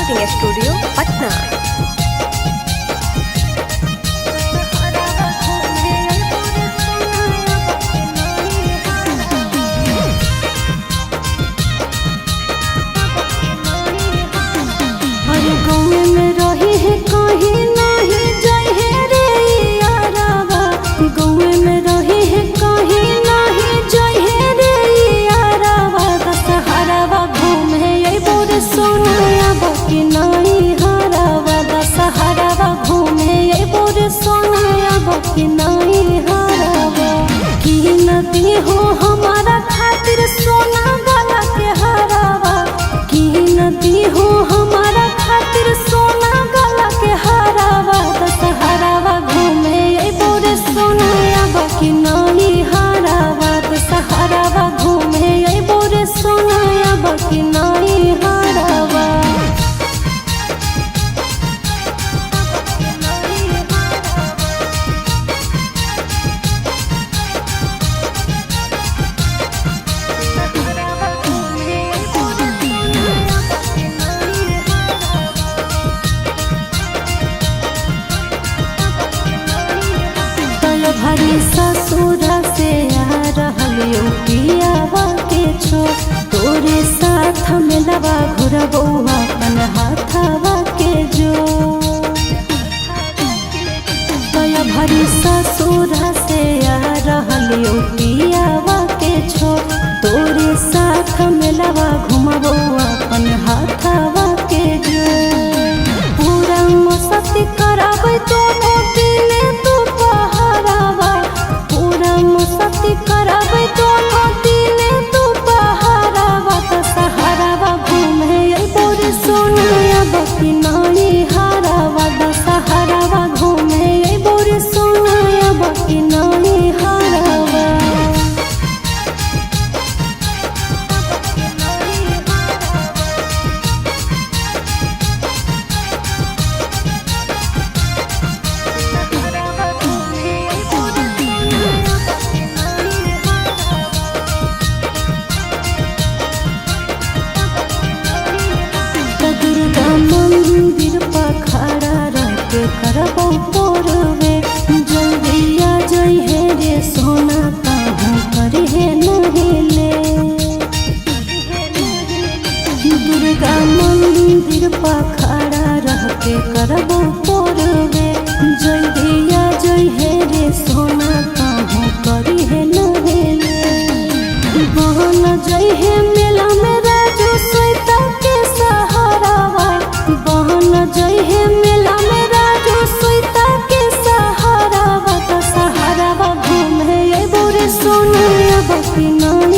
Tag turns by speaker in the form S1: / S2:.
S1: Recording studio Patna.
S2: नदी हो हमारा खातिर सोना गला के हरावा की नदी हो हमारा खातिर सोना गला के हरावा दशहरावा घूमे बोरे सोना बाकी नहीं हरावा दशहरावा घूमे बोरे सोना बाकी नहीं हरावा। भरी ससुरा से आ रहलियो पियावा के छो तोरे साथ में लवा घुरबौआ अपन हाथवा के जो तया भरी ससुरा से आ रहलियो पियावा के छो तोरे साथ में लवा घुमबौआ अपन हाथवा के जो पूरा मस्ती कराबै तो दिने तू सती कराबै दोनों दिने तू पहारावा दशहरावा घूमे बोरे सोना बाकी नहीं हरावा दशहरावा घूमे बोरे सोना बाकी नहीं हरावा। मंदिर पर खड़ा रख करबो तोरवे जल्दी आ जइहे रे सोना कहूँ करिहे नहिले दुर्गा मंदिर पर खड़ा रह के करबो तोरवे जल्दी आ जइहे रे सोना कहूँ करिहे नहिले बहन जइहे मेला में राजू सोता के सहारावा बहन जइहे मेला में राजू सोता के सहारावा दशहरावा घूमे बोरे सोना बाकी नहीं